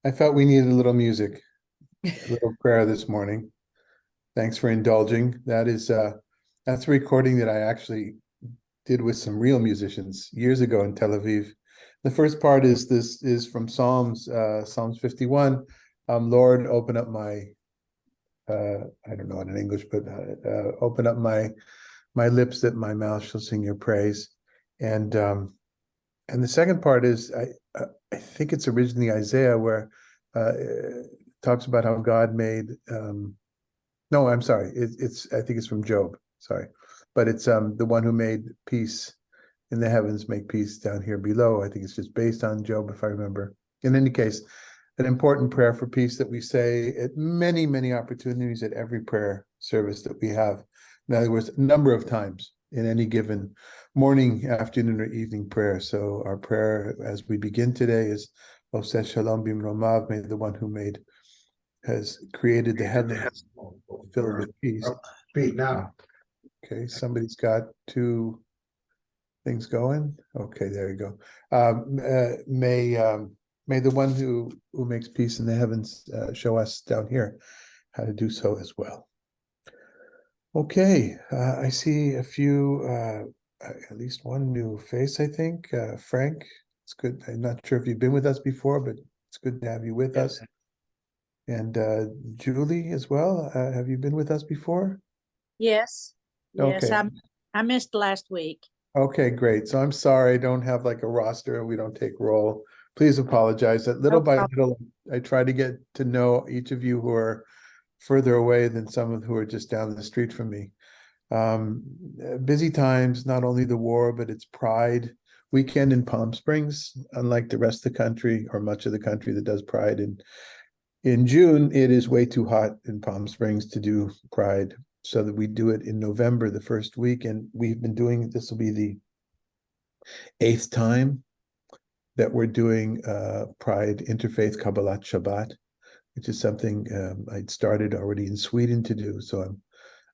I felt we needed a little music, a little prayer this morning. Thanks for indulging. That's a recording that I actually did with some real musicians years ago in Tel Aviv. The first part is from Psalms 51. Lord, open up my I don't know it in English, but open up my lips that my mouth shall sing your praise. And the second part is I think it's originally Isaiah where it talks about how God made. No, I'm sorry. It's I think it's from Job. Sorry, but it's the one who made peace in the heavens, make peace down here below. I think it's just based on Job, if I remember. In any case, an important prayer for peace that we say at many, many opportunities at every prayer service that we have. In other words, a number of times in any given morning, afternoon, or evening prayer. So our prayer as we begin today is Oseh Shalom Bimromav, may the one who has created the heavens filled with peace. Speak now. Okay, somebody's got two things going. Okay, there you go. May the one who makes peace in the heavens show us down here how to do so as well. Okay, I see a few, at least one new face, I think. Frank, it's good. I'm not sure if you've been with us before, but it's good to have you with us. And Julie as well. Have you been with us before? Yes. Okay. I missed last week. Okay, great. So I'm sorry I don't have like a roster and we don't take roll. Please apologize. That little by little, I try to get to know each of you who are further away than some of who are just down the street from me. Busy times, not only the war, but it's Pride weekend in Palm Springs. Unlike the rest of the country or much of the country that does Pride in June, it is way too hot in Palm Springs to do Pride. So that we do it in November, the first week, and we've been doing, this will be the 8th time that we're doing Pride Interfaith Kabbalat Shabbat, which is something I'd started already in Sweden to do. So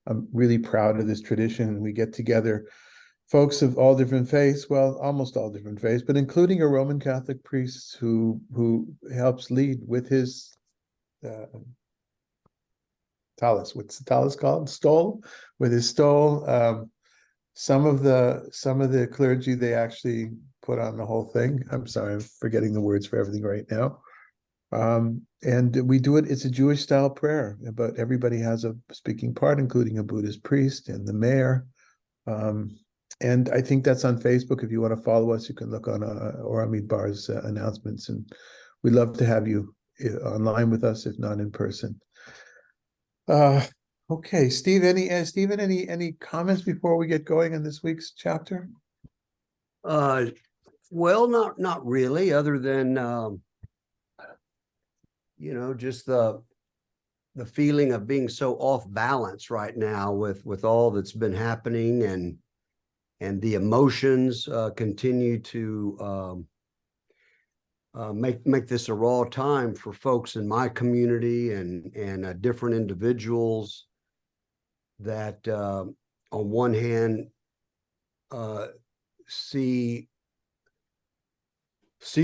I'm really proud of this tradition. We get together folks of all different faiths, well, almost all different faiths, but including a Roman Catholic priest who helps lead with his tallis. What's the tallis called? Stole, with his stole. Some of the clergy, they actually put on the whole thing. I'm sorry, I'm forgetting the words for everything right now. And we do it, it's a Jewish style prayer, but everybody has a speaking part, including a Buddhist priest and the mayor. And I think that's on Facebook. If you want to follow us, you can look on Oramid Bar's announcements, and we'd love to have you online with us, if not in person. Okay, Steve, Stephen, any comments before we get going in this week's chapter? Well, not really, other than just the feeling of being so off balance right now with all that's been happening, and the emotions continue to make this a raw time for folks in my community and different individuals that on one hand see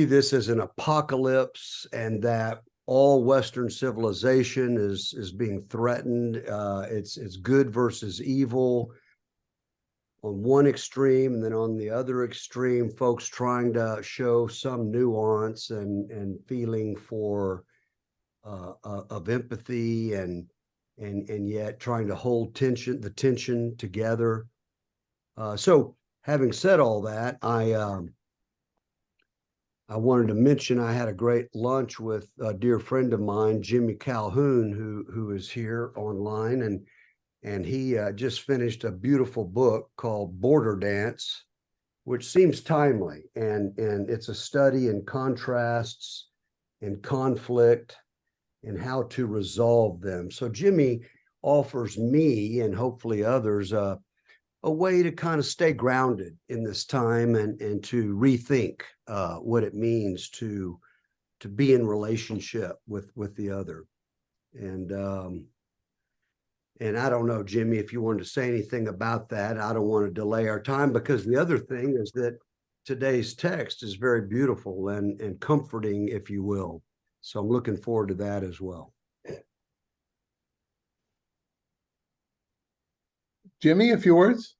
this as an apocalypse, and that all Western civilization is being threatened. It's good versus evil on one extreme, and then on the other extreme, folks trying to show some nuance and feeling for of empathy and yet trying to hold the tension together. So having said all that, I wanted to mention I had a great lunch with a dear friend of mine, Jimmy Calhoun, who is here online, and he just finished a beautiful book called Border Dance, which seems timely, and it's a study in contrasts and conflict and how to resolve them. So Jimmy offers me and hopefully others a way to kind of stay grounded in this time and to rethink what it means to be in relationship with the other. And I don't know, Jimmy, if you wanted to say anything about that. I don't want to delay our time, because the other thing is that today's text is very beautiful and comforting, if you will. So I'm looking forward to that as well. Jimmy, a few words?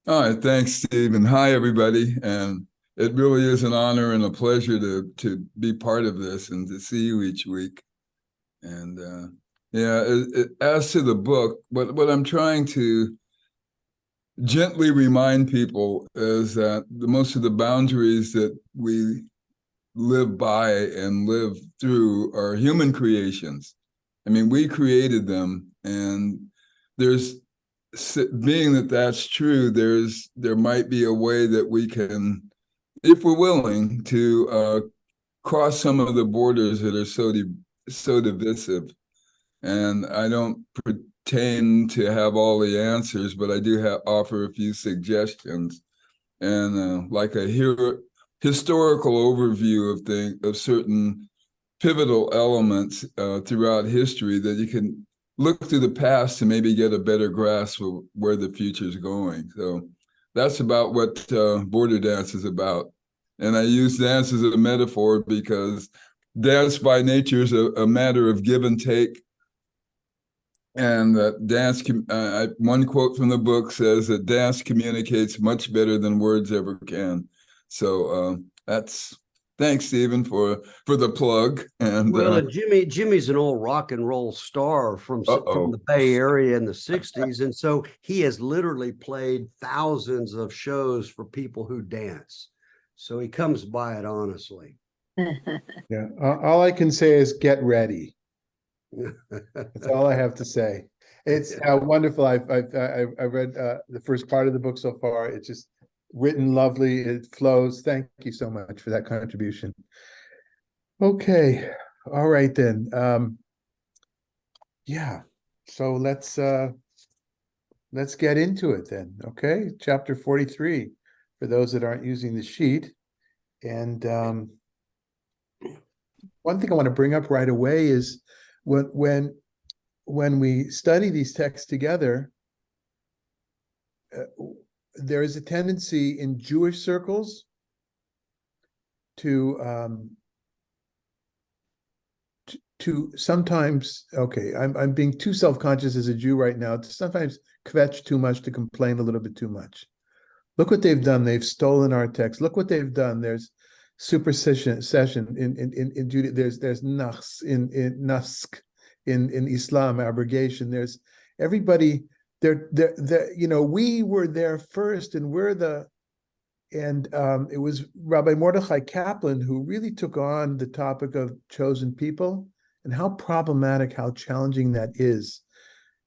All right, thanks, Steve, and hi, everybody. And it really is an honor and a pleasure to be part of this and to see you each week. And as to the book, what I'm trying to gently remind people is that most of the boundaries that we live by and live through are human creations. I mean, we created them, and there's, being that that's true, there might be a way that we can, if we're willing to cross some of the borders that are so divisive. And I don't pretend to have all the answers, but I do offer a few suggestions and like a historical overview of certain pivotal elements throughout history that you can look through the past to maybe get a better grasp of where the future is going. So that's about what Border Dance is about. And I use dance as a metaphor because dance by nature is a matter of give and take. And dance, one quote from the book says that dance communicates much better than words ever can. So thanks, Stephen, for the plug. And well, Jimmy's an old rock and roll star from the Bay Area in the 60s. And so he has literally played thousands of shows for people who dance. So he comes by it honestly. Yeah, all I can say is get ready. That's all I have to say. It's wonderful. I read the first part of the book so far. It's just written lovely. It flows. Thank you so much for that contribution. Okay, all right then. Yeah, so let's get into it then. Okay, chapter 43 for those that aren't using the sheet. And one thing I want to bring up right away is when we study these texts together, there is a tendency in Jewish circles to sometimes, okay, I'm being too self-conscious as a Jew right now, to sometimes kvetch too much, to complain a little bit too much. Look what they've done. They've stolen our text. Look what they've done. There's supersession in Judaism. There's nafs in nask in Islam, abrogation. There's everybody. They're we were there first, and it was Rabbi Mordechai Kaplan who really took on the topic of chosen people and how problematic, how challenging that is.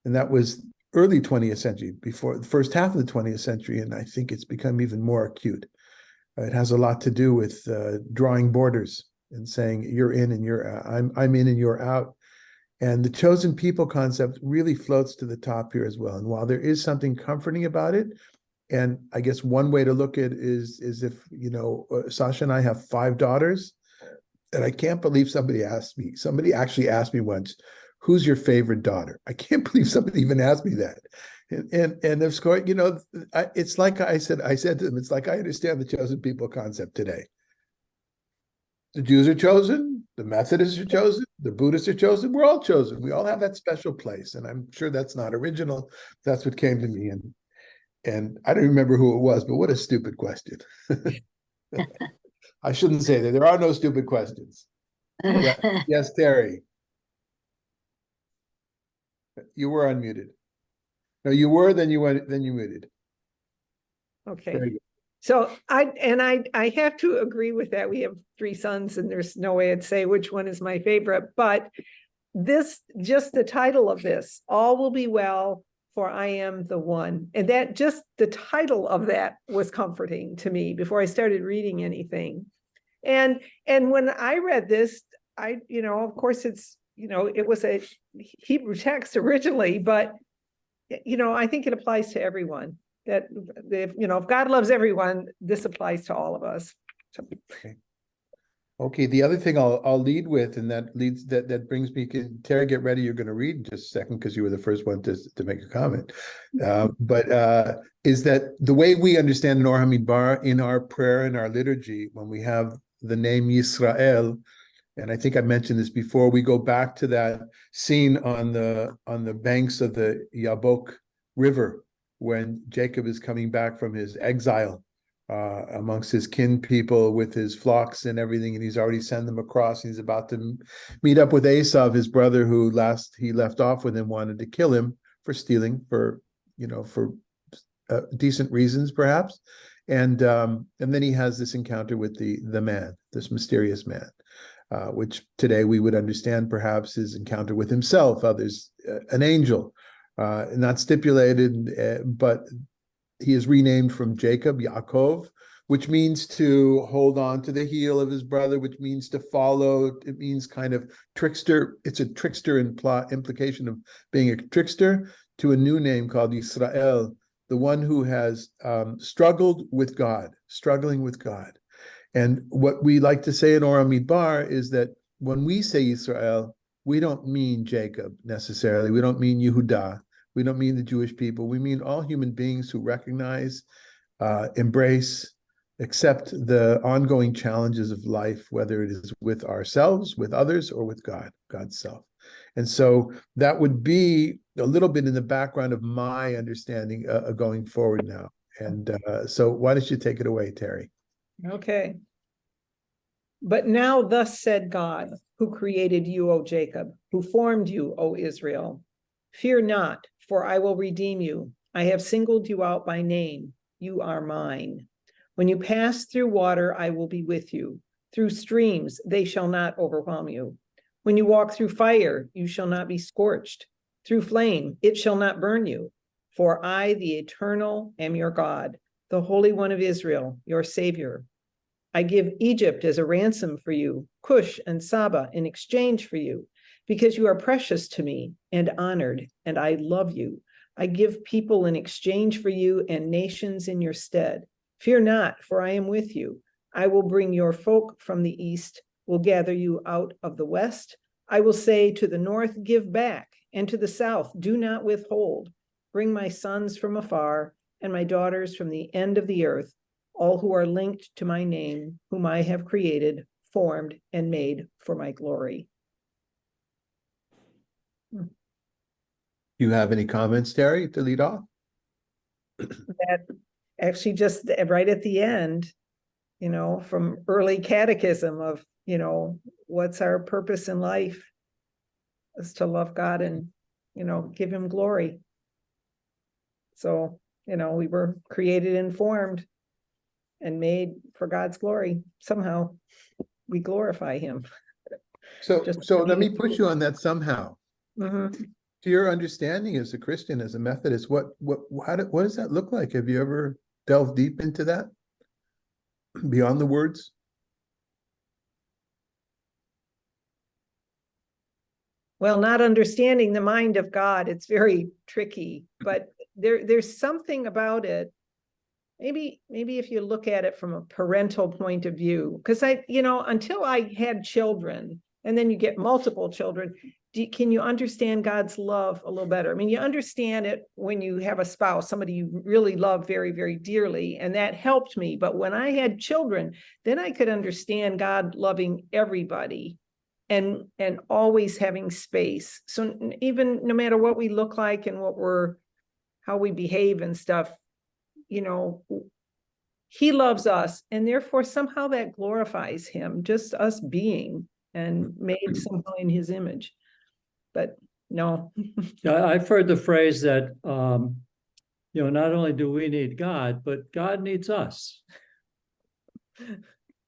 And that was early 20th century, before the first half of the 20th century, and I think it's become even more acute. It has a lot to do with drawing borders and saying you're in and you're out. I'm in and you're out. And the chosen people concept really floats to the top here as well. And while there is something comforting about it, and I guess one way to look at it is if, Sasha and I have 5 daughters, and I can't believe somebody actually asked me once, who's your favorite daughter? I can't believe somebody even asked me that. And of course, it's like I said to them, it's like I understand the chosen people concept today. The Jews are chosen, the Methodists are chosen, the Buddhists are chosen, we're all chosen. We all have that special place. And I'm sure that's not original. That's what came to me. And I don't remember who it was, but what a stupid question. I shouldn't say that. There are no stupid questions. Yeah. Yes, Terry. You were unmuted. No, you were, then you muted. Okay. So I have to agree with that. We have 3 sons, and there's no way I'd say which one is my favorite, but just the title of this, All Will Be Well, for I Am the One. And that just the title of that was comforting to me before I started reading anything. And when I read this, of course it's, it was a Hebrew text originally, but I think it applies to everyone. That if God loves everyone, this applies to all of us. Okay. The other thing I'll lead with, and that brings me, Terry, get ready. You're going to read in just a second because you were the first one to make a comment. Is that the way we understand Nor Hamidbar in our prayer and our liturgy, when we have the name Yisrael, and I think I mentioned this before, we go back to that scene on the banks of the Yabok River when Jacob is coming back from his exile amongst his kin people with his flocks and everything, and he's already sent them across. He's about to meet up with Esau, his brother, who last he left off with him, wanted to kill him for stealing, for decent reasons perhaps, and then he has this encounter with the man, this mysterious man, which today we would understand perhaps his encounter with himself, others an angel, not stipulated, but he is renamed from Jacob, Yaakov, which means to hold on to the heel of his brother, which means to follow. It means kind of trickster. It's a trickster implication of being a trickster, to a new name called Yisrael, the one who has struggling with God. And what we like to say in Ora Midbar is that when we say Yisrael, we don't mean Jacob necessarily. We don't mean Yehudah. We don't mean the Jewish people. We mean all human beings who recognize, embrace, accept the ongoing challenges of life, whether it is with ourselves, with others, or with God, God's self. And so that would be a little bit in the background of my understanding going forward now. And so why don't you take it away, Terry? Okay. But now thus said God, who created you, O Jacob, who formed you, O Israel. Fear not, for I will redeem you. I have singled you out by name. You are mine. When you pass through water, I will be with you. Through streams, they shall not overwhelm you. When you walk through fire, you shall not be scorched. Through flame, it shall not burn you. For I, the Eternal, am your God, the Holy One of Israel, your Savior. I give Egypt as a ransom for you, Cush and Saba in exchange for you, because you are precious to me and honored, and I love you. I give people in exchange for you and nations in your stead. Fear not, for I am with you. I will bring your folk from the east, will gather you out of the west. I will say to the north, give back, and to the south, do not withhold. Bring my sons from afar and my daughters from the end of the earth, all who are linked to my name, whom I have created, formed, and made for my glory. Do you have any comments, Terry, to lead off? That actually just right at the end, from early catechism of, what's our purpose in life is to love God and, give him glory. So, we were created and formed and made for God's glory. Somehow we glorify him. So let me push you on that somehow. Mm-hmm. To your understanding as a Christian, as a Methodist, what does that look like? Have you ever delved deep into that beyond the words? Well, not understanding the mind of God, it's very tricky, but there's something about it. Maybe if you look at it from a parental point of view, because until I had children, and then you get multiple children, can you understand God's love a little better? I mean, you understand it when you have a spouse, somebody you really love very, very dearly, and that helped me. But when I had children, then I could understand God loving everybody and always having space. So even no matter what we look like and how we behave and stuff, he loves us, and therefore somehow that glorifies him, just us being and made somehow in his image. But no. I've heard the phrase that, not only do we need God, but God needs us.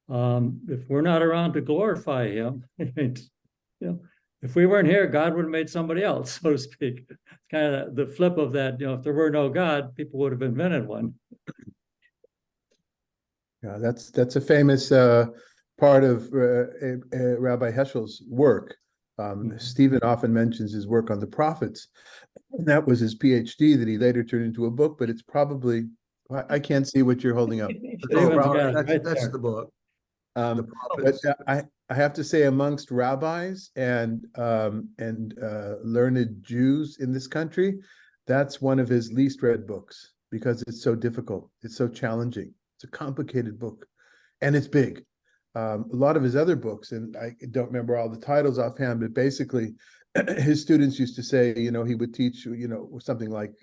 If we're not around to glorify him, if we weren't here, God would have made somebody else, so to speak. It's kind of the flip of that. If there were no God, people would have invented one. Yeah, that's a famous part of Rabbi Heschel's work. Stephen often mentions his work on the prophets. And that was his PhD that he later turned into a book, but it's probably, I can't see what you're holding up. That's the book. But I have to say, amongst rabbis and learned Jews in this country, that's one of his least read books because it's so difficult. It's so challenging. It's a complicated book, and it's big. a lot of his other books, and I don't remember all the titles offhand, but basically his students used to say, he would teach, something like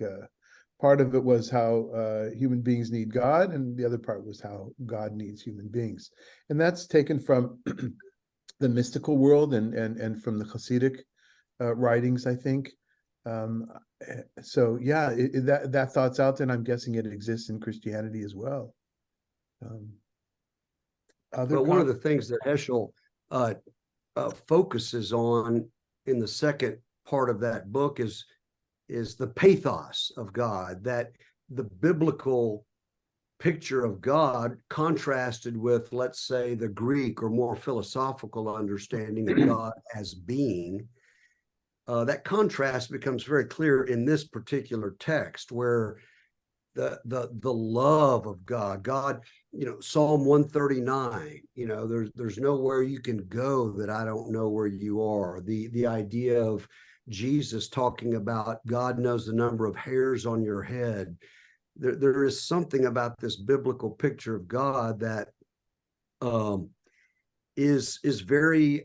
part of it was how human beings need God, and the other part was how God needs human beings. And that's taken from the mystical world and from the Hasidic writings, I think. So yeah, that thought's out there, and I'm guessing it exists in Christianity as well. But one of the things that Heschel focuses on in the second part of that book is the pathos of God, that the biblical picture of God contrasted with, let's say, the Greek or more philosophical understanding of God as being. That contrast becomes very clear in this particular text, where the love of God, Psalm 139, there's nowhere you can go that I don't know where you are. The idea of Jesus talking about God knows the number of hairs on your head. There is something about this biblical picture of God that is very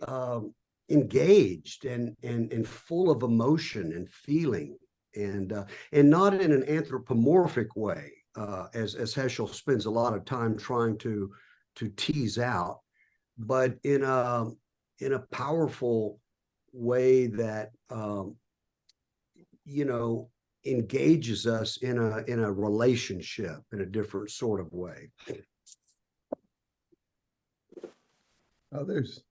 engaged and full of emotion and feeling, and not in an anthropomorphic way, as Heschel spends a lot of time trying to tease out, but in a powerful way that engages us in a relationship in a different sort of way. Others.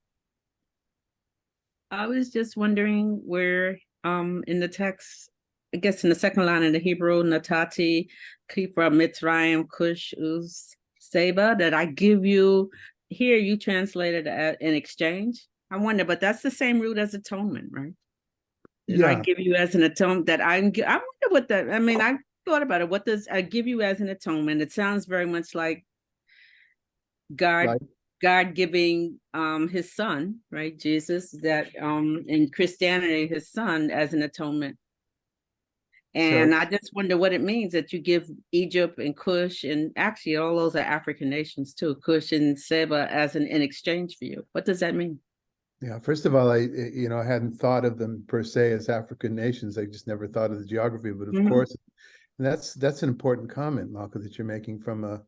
I was just wondering where in the text, I guess in the second line in the Hebrew, Natati, Kipra, Mitzrayim, Cush, Uz, Seba, that I give you, here you translated in exchange. I wonder, but that's the same root as atonement, right? Did I give you as an atonement that I wonder what that, I thought about it. What does I give you as an atonement? It sounds very much like God giving his son, right? Jesus, that in Christianity, his son as an atonement. And I just wonder what it means that you give Egypt and Cush, and actually all those are African nations too, Cush and Seba as in exchange for you. What does that mean? Yeah, first of all, I hadn't thought of them per se as African nations. I just never thought of the geography, but of course, that's an important comment, Malka, that you're making from a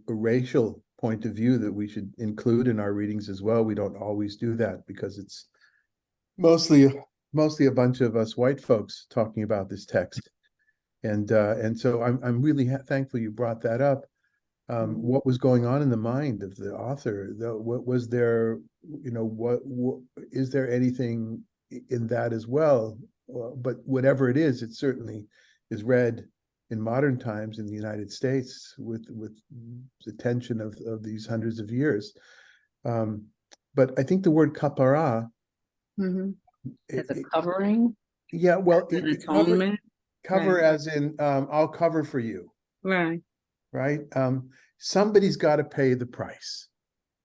racial point of view that we should include in our readings as well. We don't always do that because it's mostly a bunch of us white folks talking about this text, and so I'm really thankful you brought that up. What was going on in the mind of the author? What was there? What is there anything in that as well? But whatever it is, it certainly is read in modern times in the United States with the tension of these hundreds of years. But I think the word kapara, as a covering. Yeah, well, an atonement. Cover as in I'll cover for you. Right. Right. Somebody's got to pay the price.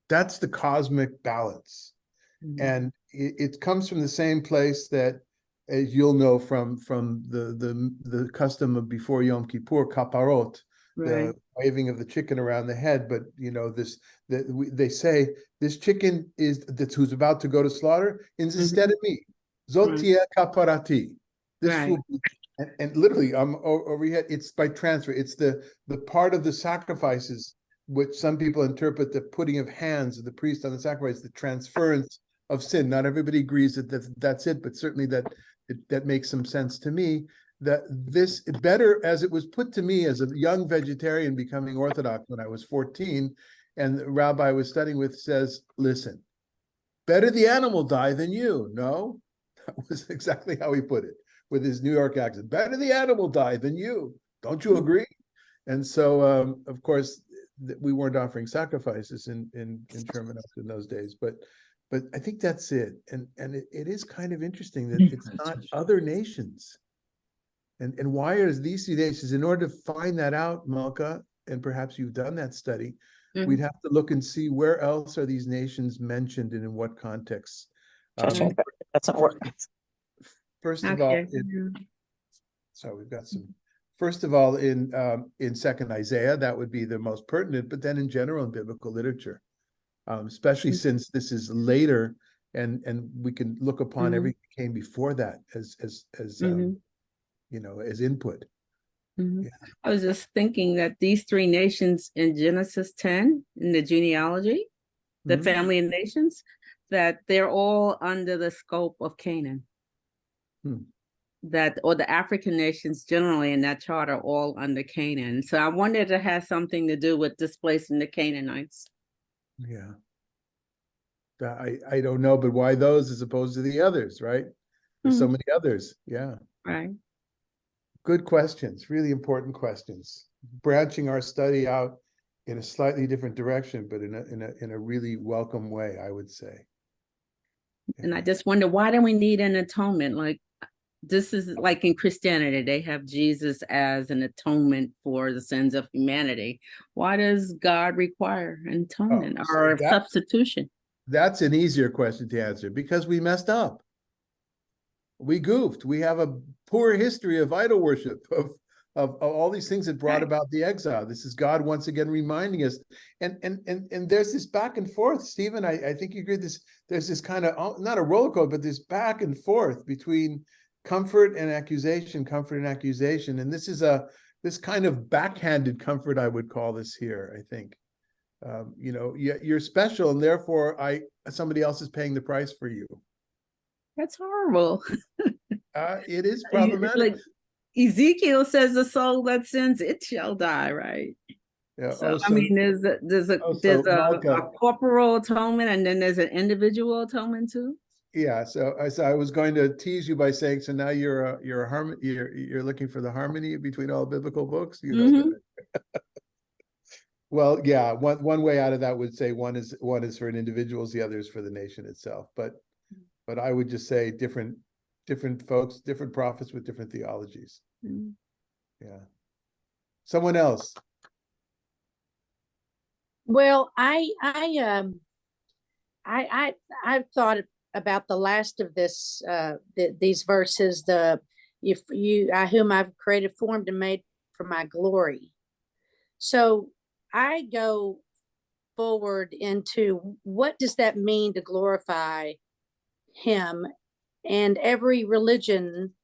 That's the cosmic balance, and it comes from the same place that, as you'll know from the custom of before Yom Kippur, kaparot, the waving of the chicken around the head. But they say this chicken that's who's about to go to slaughter is instead of me. Zotia kaparati. This will be, and literally, over here, it's by transfer. It's the part of the sacrifices which some people interpret the putting of hands of the priest on the sacrifice, the transference of sin. Not everybody agrees that's it, but certainly that makes some sense to me. That this better, as it was put to me as a young vegetarian becoming Orthodox when I was 14, and the rabbi I was studying with says, "Listen, better the animal die than you." No, that was exactly how he put it with his New York accent. Better the animal die than you. Don't you agree? And so, of course, we weren't offering sacrifices in Terminus in those days, but I think that's it. And it is kind of interesting that it's not other nations. And why are these two nations? In order to find that out, Malka, and perhaps you've done that study, we'd have to look and see where else are these nations mentioned and in what contexts. Doesn't work. First of all, so we've got some first of all, in Second Isaiah, that would be the most pertinent, but then in general in biblical literature, especially since this is later, and we can look upon everything that came before that as as input. Yeah. I was just thinking that these three nations in Genesis 10, in the genealogy, the family of nations, that they're all under the scope of Canaan. That, or the African nations generally in that chart are all under Canaan. So I wondered if it has something to do with displacing the Canaanites. Yeah. I don't know, but why those as opposed to the others, right? There's so many others. Yeah. Right. Good questions, really important questions. Branching our study out in a slightly different direction, but in a really welcome way, I would say. And I just wonder, why do we need an atonement? Like, this is like in Christianity, they have Jesus as an atonement for the sins of humanity. Why does God require an atonement or a substitution? That's an easier question to answer, because we messed up. We goofed. We have a poor history of idol worship, of all these things that brought about the exile. This is God once again reminding us. And there's this back and forth, Stephen. I think you agree. There's this kind of, not a roller coaster, but this back and forth between comfort and accusation, And this is this kind of backhanded comfort, I would call this here, I think. You're special, and therefore somebody else is paying the price for you. That's horrible. It is problematic. Like Ezekiel says, the soul that sins, it shall die, right? Yeah. So, I mean, there's a corporal atonement, and then there's an individual atonement too. Yeah. So I was going to tease you by saying, so now you're looking for the harmony between all biblical books. You know that. Well, yeah. One way out of that would say one is for an individual, the other is for the nation itself. But I would just say different folks, different prophets with different theologies. Yeah. Someone else. Well, I've thought about the last of this, these verses, whom I've created, formed, and made for my glory. So I go forward into, what does that mean to glorify him? And every religion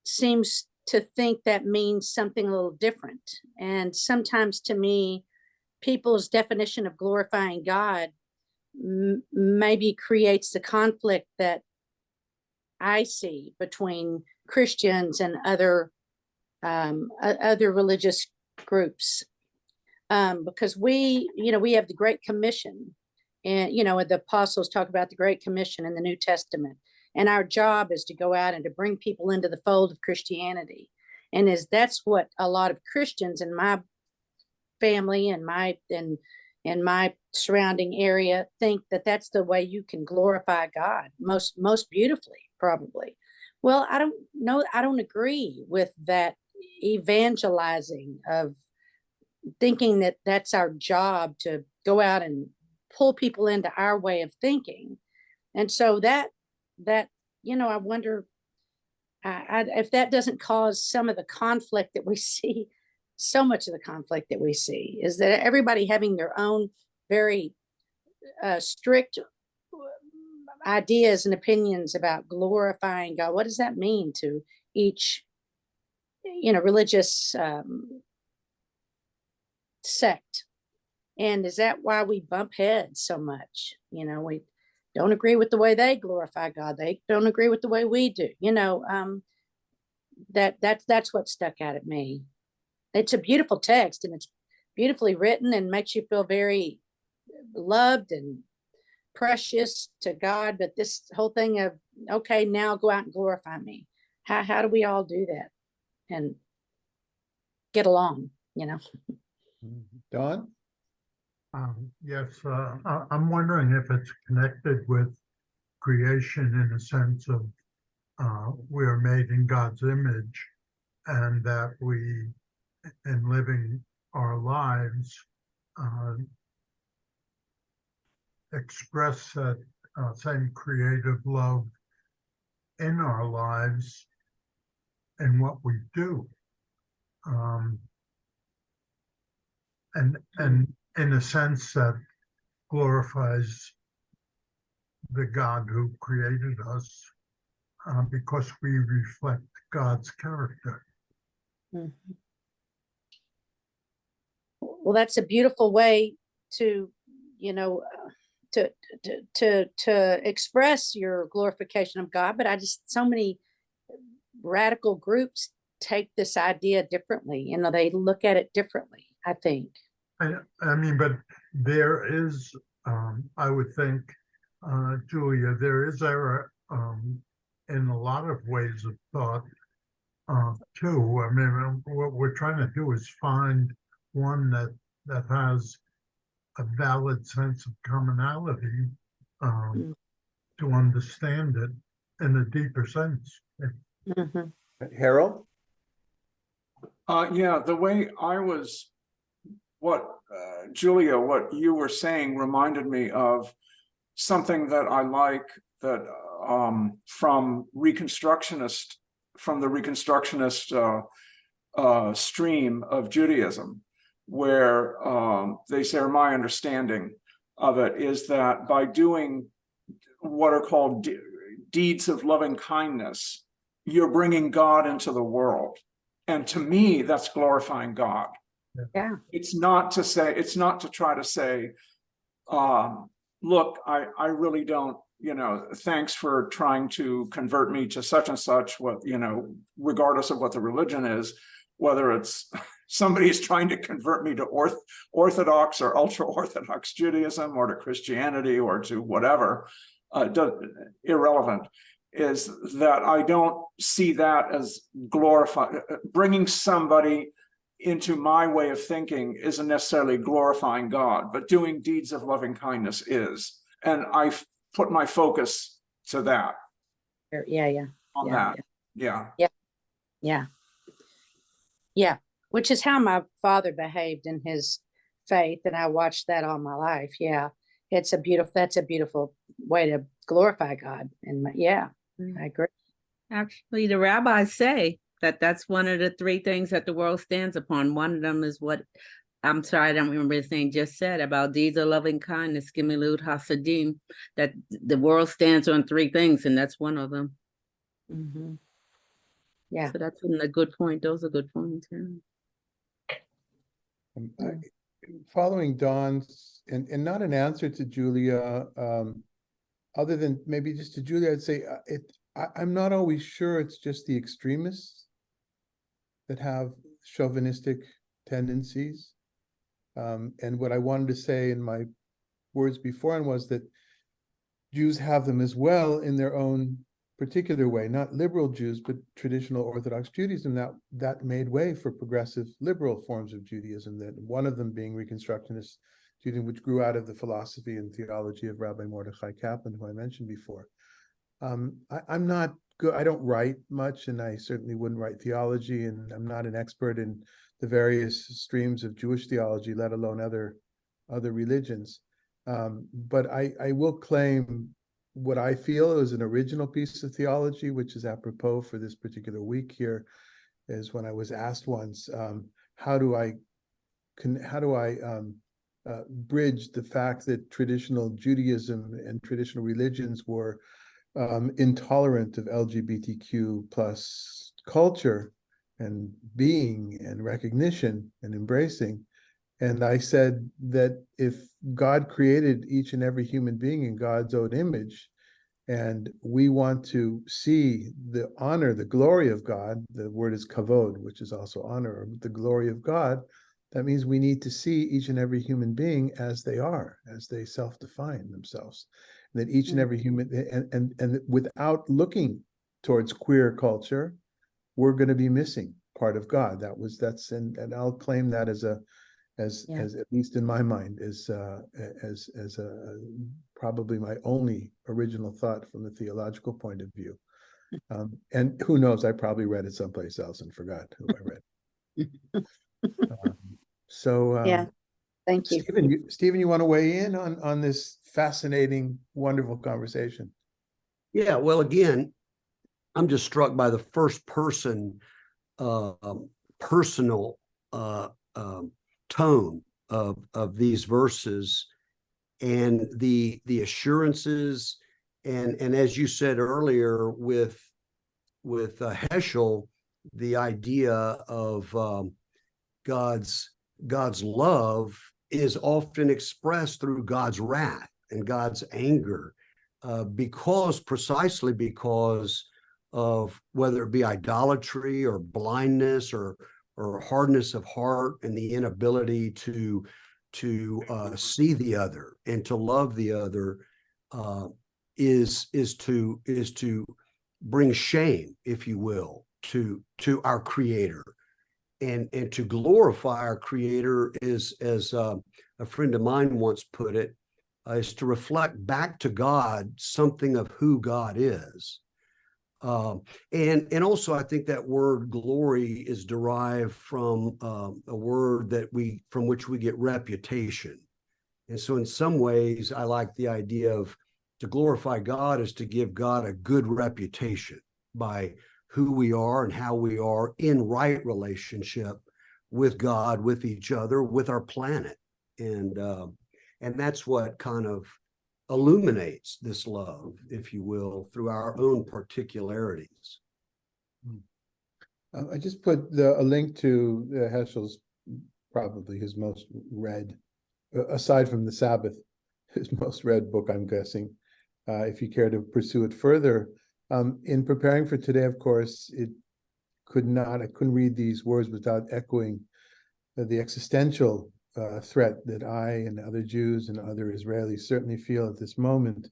seems to think that means something a little different. And sometimes, to me, people's definition of glorifying God maybe creates the conflict that I see between Christians and other religious groups, because we have the Great Commission, and the apostles talk about the Great Commission in the New Testament, and our job is to go out and to bring people into the fold of Christianity. And that's what a lot of Christians in my family and my surrounding area think, that's the way you can glorify God most beautifully, probably. Well, I don't know. I don't agree with that evangelizing of thinking that that's our job, to go out and pull people into our way of thinking. And so that I wonder if that doesn't cause some of the conflict that we see. So much of the conflict that we see is that everybody having their own very strict ideas and opinions about glorifying God. What does that mean to each, religious sect? And is that why we bump heads so much? We don't agree with the way they glorify God. They don't agree with the way we do. That's what stuck out at me. It's a beautiful text, and it's beautifully written, and makes you feel very loved and precious to God. But this whole thing of, okay, now go out and glorify me. How do we all do that and get along? Don? Yes, I'm wondering if it's connected with creation, in a sense of we are made in God's image, and that we, in living our lives, express that same creative love in our lives and what we do. um, and in a sense that glorifies the God who created us, because we reflect God's character. Mhm. Well, that's a beautiful way to, you know, to express your glorification of God. But so many radical groups take this idea differently. You know, they look at it differently, I think. I mean, but there is, I would think, Julia, there is error in a lot of ways of thought too. I mean, what we're trying to do is find one that has a valid sense of commonality, Mm. to understand it in a deeper sense. Mhm. Harold? Yeah, the way I was, Julia, what you were saying reminded me of something that I like that from the Reconstructionist stream of Judaism, where they say, or my understanding of it is that by doing what are called deeds of loving kindness, you're bringing God into the world. And to me, that's glorifying God. Yeah. It's not to try to say, look, I really don't, thanks for trying to convert me to such and such, regardless of what the religion is, whether it's somebody's trying to convert me to Orthodox or ultra-Orthodox Judaism or to Christianity or to whatever, irrelevant, is that I don't see that as bringing somebody into my way of thinking isn't necessarily glorifying God, but doing deeds of loving kindness is. And I put my focus to that. Yeah. On yeah, that. Yeah. Yeah. Yeah. Yeah. Which is how my father behaved in his faith. And I watched that all my life. Yeah. That's a beautiful way to glorify God. And yeah, I agree. Actually, the rabbis say that that's one of the three things that the world stands upon. One of them is what, I'm sorry, I don't remember the thing just said about deeds of loving kindness, Gemilut Hasadim, that the world stands on three things, and that's one of them. Mm-hmm. Yeah. So that's a good point. Those are good points. Yeah. Following Dawn's, and not an answer to Julia, other than maybe just to Julia, I'd say I'm not always sure it's just the extremists that have chauvinistic tendencies. And what I wanted to say in my words before was that Jews have them as well in their own particular way, not liberal Jews, but traditional Orthodox Judaism that made way for progressive liberal forms of Judaism, that one of them being Reconstructionist Judaism, which grew out of the philosophy and theology of Rabbi Mordechai Kaplan, who I mentioned before. I'm not good. I don't write much, and I certainly wouldn't write theology, and I'm not an expert in the various streams of Jewish theology, let alone other religions. But I will claim what I feel is an original piece of theology, which is apropos for this particular week here, is when I was asked once, how do I bridge the fact that traditional Judaism and traditional religions were intolerant of LGBTQ plus culture and being and recognition and embracing. And I said that if God created each and every human being in God's own image, and we want to see the honor, the glory of God, the word is kavod, which is also honor, the glory of God, that means we need to see each and every human being as they are, as they self-define themselves. That each and every human, and without looking towards queer culture, we're going to be missing part of God. And I'll claim that as at least in my mind, as probably my only original thought from a theological point of view. And who knows, I probably read it someplace else and forgot who I read. Yeah, thank you. Stephen, you want to weigh in on this fascinating, wonderful conversation? Yeah, well, again, I'm just struck by the first person personal tone of these verses, and the assurances, and as you said earlier with Heschel, the idea of God's love is often expressed through God's wrath and God's anger, precisely because of whether it be idolatry or blindness or hardness of heart and the inability to see the other and to love the other, is to bring shame, if you will, to our Creator. And to glorify our Creator is, as a friend of mine once put it, is to reflect back to God something of who God is. And also, I think that word glory is derived from a word from which we get reputation. And so in some ways, I like the idea of to glorify God is to give God a good reputation by who we are and how we are in right relationship with God, with each other, with our planet. And that's what kind of illuminates this love, if you will, through our own particularities. I just put a link to Heschel's, probably his most read, aside from the Sabbath, his most read book, I'm guessing, if you care to pursue it further. In preparing for today, of course, I couldn't read these words without echoing the existential threat that I and other Jews and other Israelis certainly feel at this moment.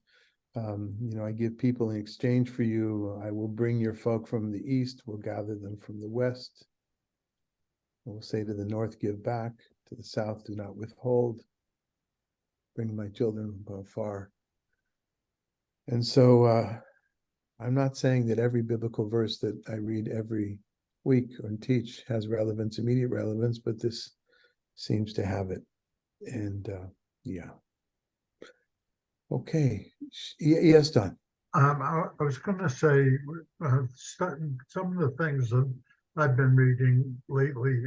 I give people in exchange for you. I will bring your folk from the east, will gather them from the west. I will say to the north, give back, to the south, do not withhold. Bring my children from afar. And so I'm not saying that every biblical verse that I read every week and teach has relevance, immediate relevance, but this seems to have it. And yeah. Okay. Yes, Don. I was going to say, some of the things that I've been reading lately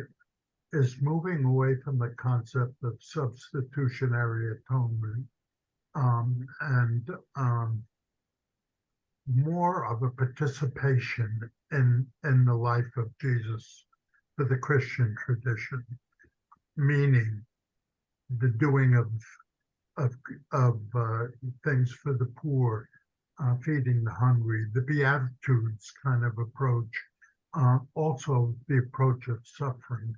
is moving away from the concept of substitutionary atonement, and more of a participation in the life of Jesus for the Christian tradition, meaning the doing of things for the poor, feeding the hungry, the Beatitudes kind of approach, also the approach of suffering,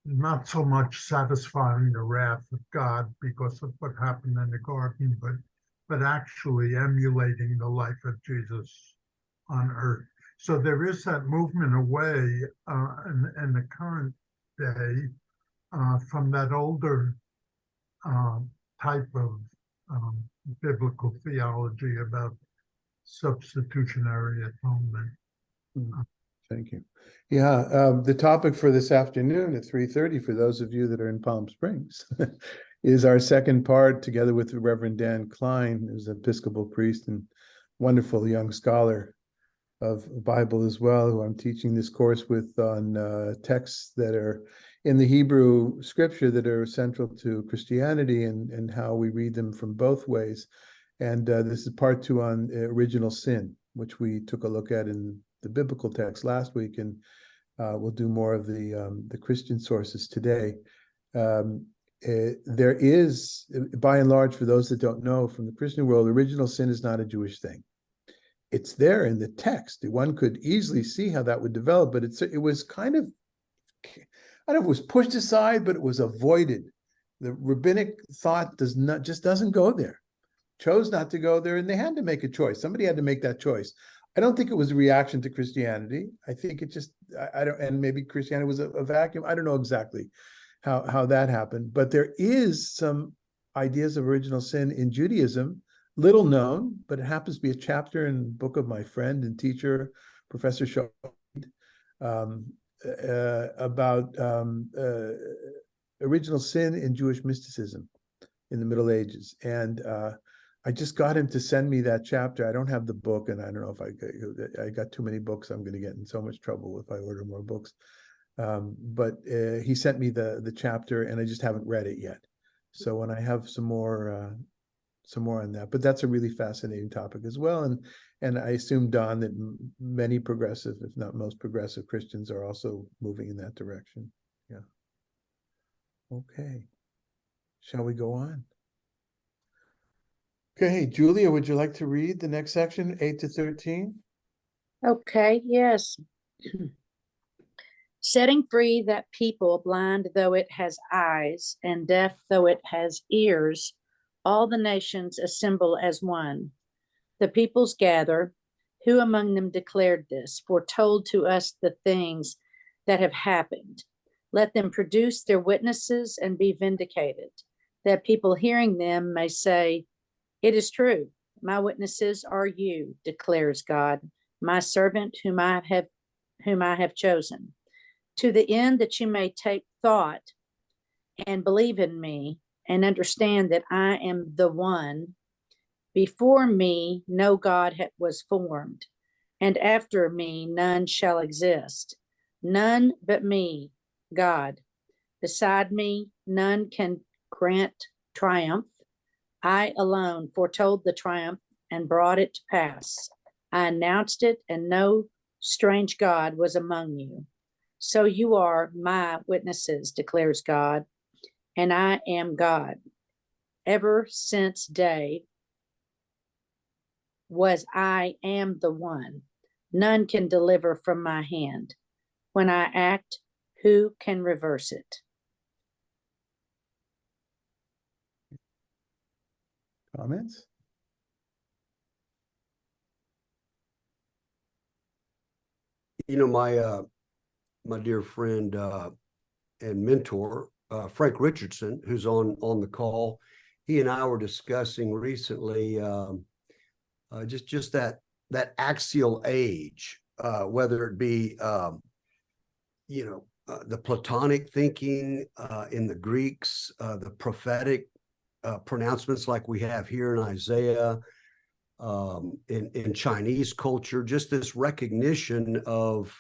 not so much satisfying the wrath of God because of what happened in the garden, but actually emulating the life of Jesus on earth. So there is that movement away in the current day from that older type of biblical theology about substitutionary atonement. Thank you. Yeah, the topic for this afternoon at 3:30, for those of you that are in Palm Springs, is our second part, together with the Reverend Dan Klein, who's an Episcopal priest and wonderful young scholar of Bible as well, who I'm teaching this course with on texts that are in the Hebrew scripture that are central to Christianity and how we read them from both ways. And this is part 2 on original sin, which we took a look at in the biblical text last week, and we'll do more of the Christian sources today. There is, by and large, for those that don't know, from the Christian world, original sin is not a Jewish thing. It's there in the text. One could easily see how that would develop, but it was kind of, I don't know if it was pushed aside, but it was avoided. The rabbinic thought doesn't go there. Chose not to go there, and they had to make a choice. Somebody had to make that choice. I don't think it was a reaction to Christianity. I think it just, I don't, and maybe Christianity was a vacuum. I don't know exactly how that happened, but there is some ideas of original sin in Judaism, little known, but it happens to be a chapter in the book of my friend and teacher, Professor Shaw, about original sin in Jewish mysticism in the Middle Ages. And I just got him to send me that chapter. I don't have the book, and I don't know if I got too many books. I'm going to get in so much trouble if I order more books. But he sent me the chapter, and I just haven't read it yet. So when I have some more on that, but that's a really fascinating topic as well. And I assume, Don, that many progressive, if not most progressive Christians, are also moving in that direction. Yeah. Okay. Shall we go on? Okay, Julia, would you like to read the next section, 8 to 13? Okay, yes. Setting free that people, blind though it has eyes, and deaf though it has ears, all the nations assemble as one. The peoples gather. Who among them declared this, foretold to us the things that have happened? Let them produce their witnesses and be vindicated, that people hearing them may say, it is true. My witnesses are you, declares God, my servant whom I have chosen, to the end that you may take thought and believe in me and understand that I am the one. Before me, no God was formed, and after me, none shall exist. None but me, God. Beside me, none can grant triumph. I alone foretold the triumph and brought it to pass. I announced it, and no strange God was among you. So you are my witnesses, declares God, and I am God. Ever since day was I am the one. None can deliver from my hand. When I act, who can reverse it? Comments? You know, my dear friend and mentor, Frank Richardson, who's on the call, he and I were discussing recently just that axial age, whether it be the Platonic thinking in the Greeks, the prophetic pronouncements like we have here in Isaiah, in Chinese culture, just this recognition of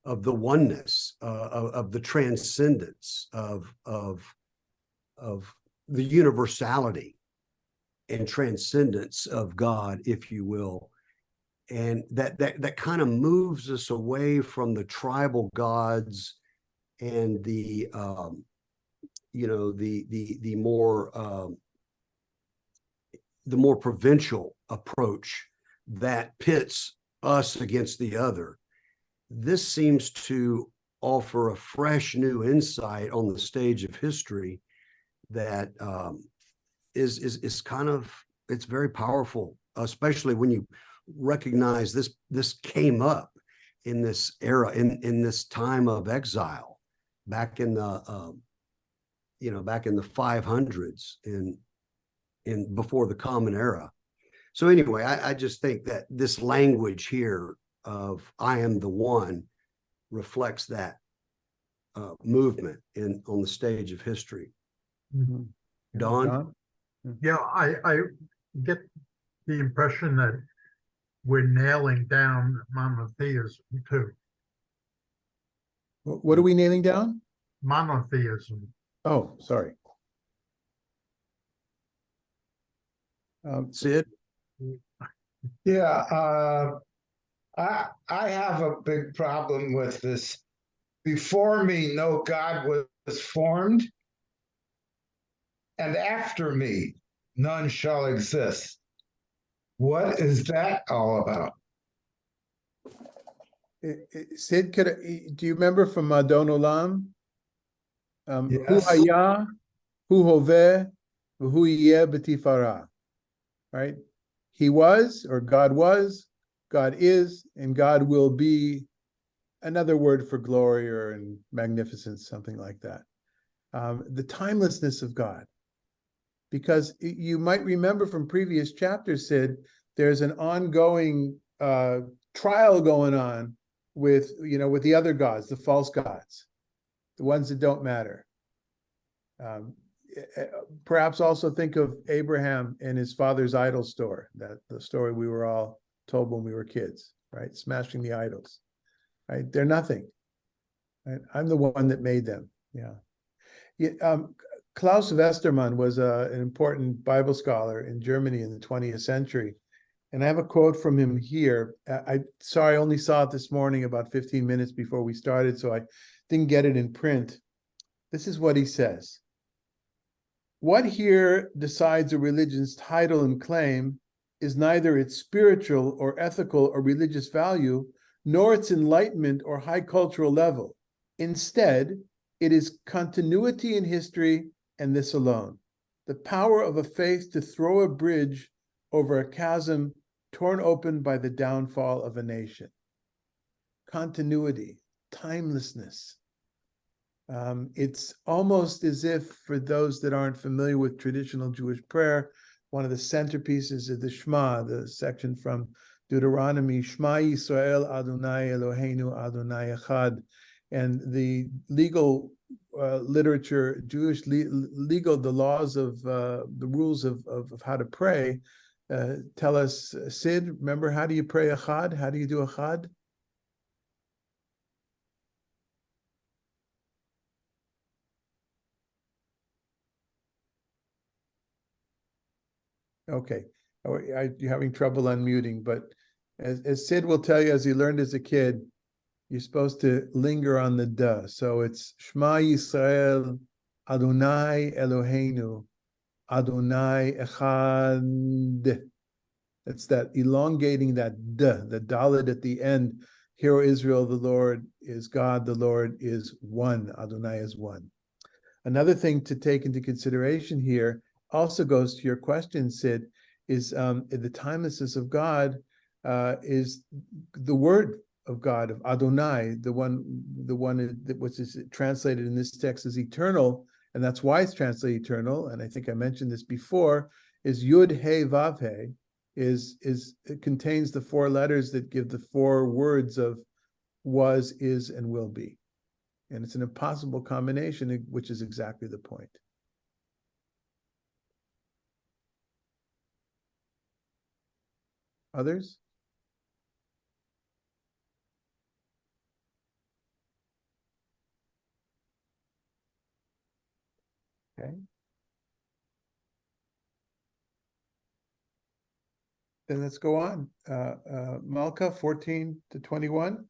the oneness, of the transcendence, of the universality and transcendence of God, if you will. And that kind of moves us away from the tribal gods and the more provincial approach that pits us against the other. This seems to offer a fresh new insight on the stage of history that is kind of, it's very powerful, especially when you recognize this came up in this era, in this time of exile, back in the 500s, in before the Common Era. So anyway, I just think that this language here of "I am the one" reflects that movement on the stage of history. Mm-hmm. Don? Yeah, I get the impression that we're nailing down monotheism too. What are we nailing down? Monotheism. Oh, sorry. Sid? Yeah, I have a big problem with this. Before me, no God was formed, and after me, none shall exist. What is that all about? Sid, do you remember from Adon Olam? Hu Yes. haya, hu hoveh, hu yeh b'tifara. Right? He was, or God was, God is, and God will be. Another word for glory or in magnificence, something like that. The timelessness of God. Because you might remember from previous chapters, Sid, there's an ongoing trial going on with the other gods, the false gods, the ones that don't matter. perhaps also think of Abraham and his father's idol store, that the story we were all told when we were kids, right? Smashing the idols, right? They're nothing. Right? I'm the one that made them. Yeah. Klaus Westermann was an important Bible scholar in Germany in the 20th century. And I have a quote from him here. I only saw it this morning about 15 minutes before we started, so I didn't get it in print. This is what he says. What here decides a religion's title and claim is neither its spiritual or ethical or religious value, nor its enlightenment or high cultural level. Instead, it is continuity in history, and this alone. The power of a faith to throw a bridge over a chasm torn open by the downfall of a nation. Continuity, timelessness. It's almost as if, for those that aren't familiar with traditional Jewish prayer, one of the centerpieces of the Shema, the section from Deuteronomy, Shema Yisrael Adonai Eloheinu Adonai Echad, and the legal literature, Jewish legal, the laws of the rules of how to pray, tell us, Sid, remember, how do you pray Echad? How do you do Echad? Okay, you're having trouble unmuting, but as Sid will tell you, as he learned as a kid, you're supposed to linger on the duh. So it's Shema Yisrael, Adonai Eloheinu, Adonai Echad. That's that elongating that duh, the dalet at the end. Hear, O Israel, the Lord is God, the Lord is one, Adonai is one. Another thing to take into consideration here also goes to your question, Sid, is the timelessness of God is the word of God, of Adonai, the one that was translated in this text as eternal, and that's why it's translated eternal. And I think I mentioned this before. Is Yud He Vav He, it contains the four letters that give the four words of was, is, and will be, and it's an impossible combination, which is exactly the point. Others? Okay. Then let's go on. Malka, 14 to 21.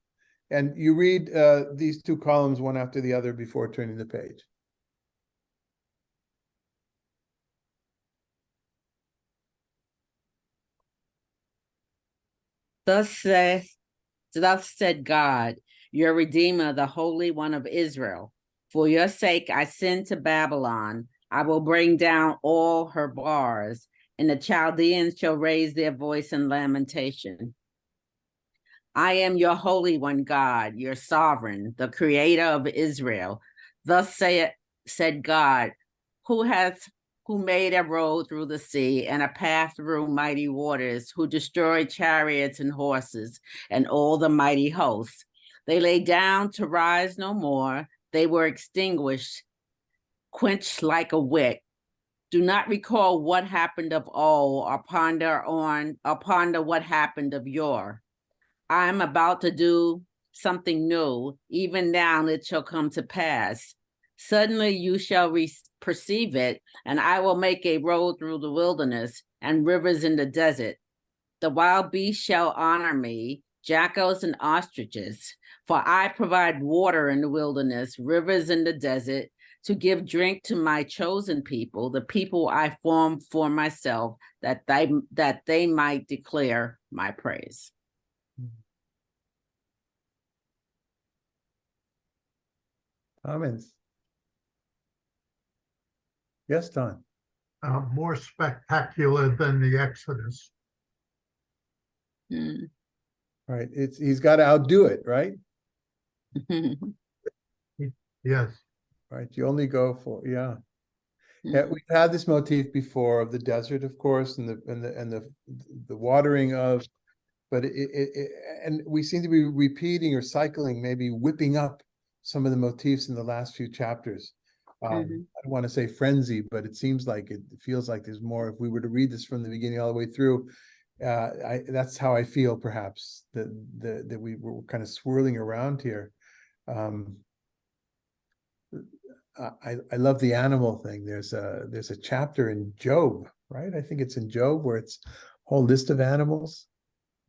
And you read these two columns one after the other before turning the page. Thus said God, your Redeemer, the Holy One of Israel. For your sake I send to Babylon. I will bring down all her bars, and the Chaldeans shall raise their voice in lamentation. I am your Holy One, God, your sovereign, the Creator of Israel. Thus said God, who made a road through the sea and a path through mighty waters, who destroyed chariots and horses and all the mighty hosts. They lay down to rise no more. They were extinguished, quenched like a wick. Do not recall what happened of old, or ponder what happened of yore. I am about to do something new. Even now it shall come to pass. Suddenly you shall perceive it, and I will make a road through the wilderness and rivers in the desert. The wild beasts shall honor me, jackals and ostriches, for I provide water in the wilderness, rivers in the desert, to give drink to my chosen people, the people I formed for myself, that they might declare my praise. Comments? Yes, Don. More spectacular than the Exodus. Right. He's got to outdo it, right? Yes. Right. You only go for, yeah. Yeah, we've had this motif before of the desert, of course, and the watering of, but and we seem to be repeating or cycling, maybe whipping up some of the motifs in the last few chapters. Mhm. I don't want to say frenzy, but it seems like it feels like there's more. If we were to read this from the beginning all the way through, that's how I feel, perhaps, that we were kind of swirling around here. I love the animal thing. There's a chapter in Job, right? I think it's in Job where it's a whole list of animals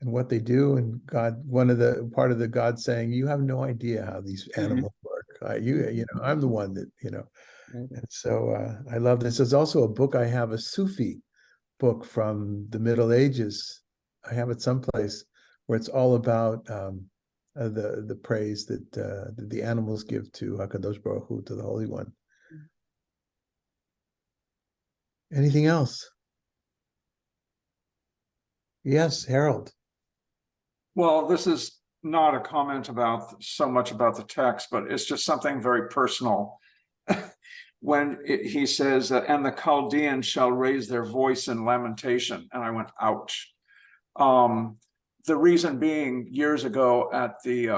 and what they do, and God, part of the God saying, you have no idea how these animals work. You know, I'm the one that, you know. And so I love this. There's also a book I have, a Sufi book from the Middle Ages. I have it someplace where it's all about the praise that the animals give to Hakadosh Baruch Hu, to the Holy One. Anything else? Yes, Harold. Well, this is not a comment about so much about the text, but it's just something very personal. When he says, and the Chaldeans shall raise their voice in lamentation. And I went, ouch. The reason being, years ago at the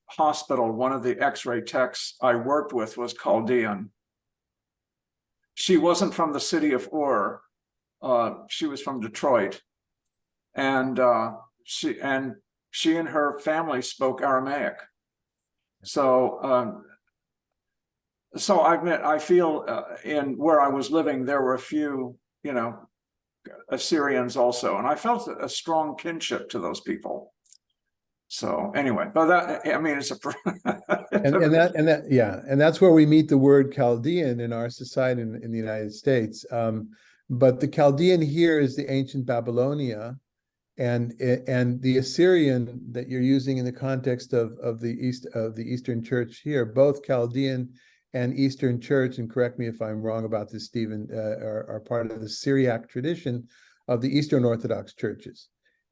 hospital, one of the x-ray techs I worked with was Chaldean. She wasn't from the city of Ur. She was from Detroit. And she and her family spoke Aramaic. So I feel in where I was living, there were a few, you know, Assyrians also, and I felt a strong kinship to those people. So anyway, but that, I mean, it's a and that's where we meet the word Chaldean in our society in the United States. But the Chaldean here is the ancient Babylonia, and the Assyrian that you're using in the context of the Eastern Church here, both Chaldean and Eastern Church, and correct me if I'm wrong about this, Stephen, are part of the Syriac tradition of the Eastern Orthodox churches.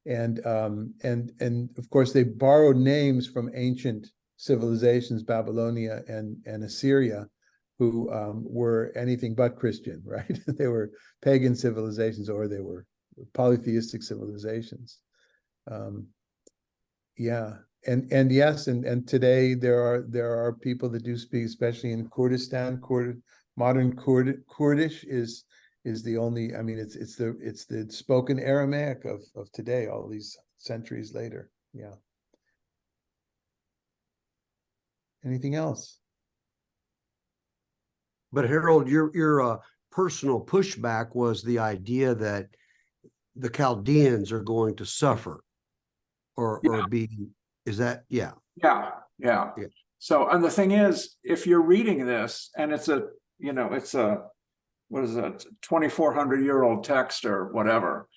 And of course, they borrowed names from ancient civilizations, Babylonia and Assyria, who were anything but Christian, right? They were pagan civilizations, or they were polytheistic civilizations. Yeah. And yes, and today there are people that do speak, especially in Kurdistan. Modern Kurdish is the only. I mean, it's the spoken Aramaic of today, all these centuries later. Yeah. Anything else? But Harold, your personal pushback was the idea that the Chaldeans are going to suffer, or be. Is that yeah? Yeah. So, and the thing is, if you're reading this and it's a what is it, 2,400-year-old text or whatever,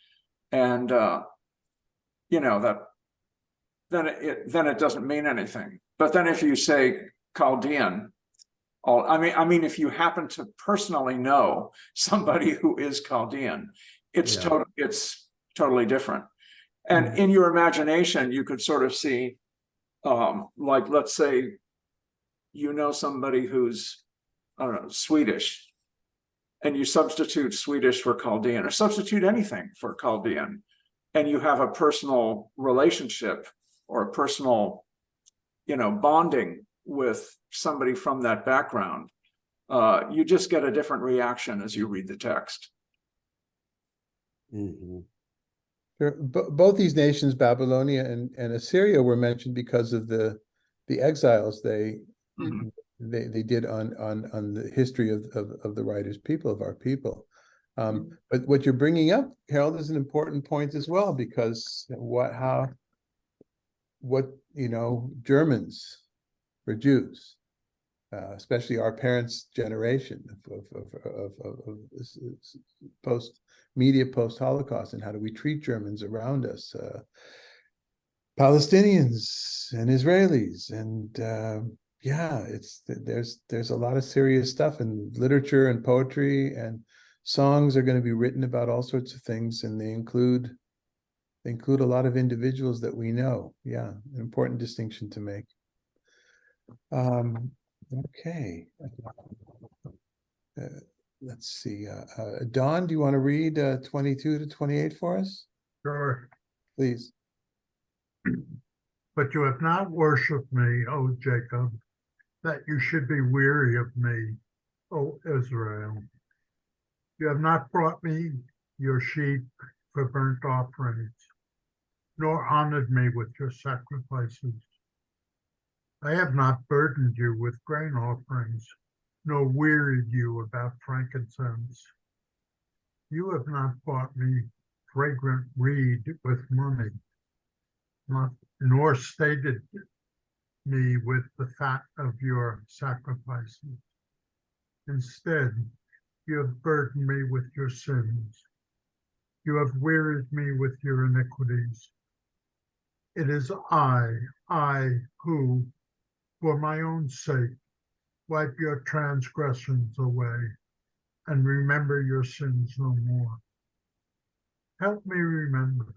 and you know, that then it doesn't mean anything. But then if you say Chaldean, I mean, if you happen to personally know somebody who is Chaldean, it's totally different. And in your imagination, you could sort of see, like, let's say, you know, somebody who's, I don't know, Swedish, and you substitute Swedish for Chaldean, or substitute anything for Chaldean, and you have a personal relationship or a personal, you know, bonding with somebody from that background, you just get a different reaction as you read the text. Mm-hmm. Sure. Both these nations, Babylonia and Assyria, were mentioned because of the exiles they did on the history of the writer's people, of our people. But what you're bringing up, Harold, is an important point as well, because you know, Germans were Jews, especially our parents' generation of post-Holocaust, and how do we treat Germans around us, Palestinians and Israelis, and yeah, there's a lot of serious stuff, and literature and poetry and songs are going to be written about all sorts of things, and they include a lot of individuals that we know. Yeah, an important distinction to make. Okay. Let's see. Don, do you want to read 22 to 28 for us? Sure. Please. But you have not worshipped me, O Jacob, that you should be weary of me. O Israel. You have not brought me your sheep for burnt offerings, nor honored me with your sacrifices. I have not burdened you with grain offerings, nor wearied you about frankincense. You have not bought me fragrant reed with money, nor stated me with the fat of your sacrifices. Instead, you have burdened me with your sins. You have wearied me with your iniquities. It is I who, for my own sake, wipe your transgressions away and remember your sins no more. Help me remember.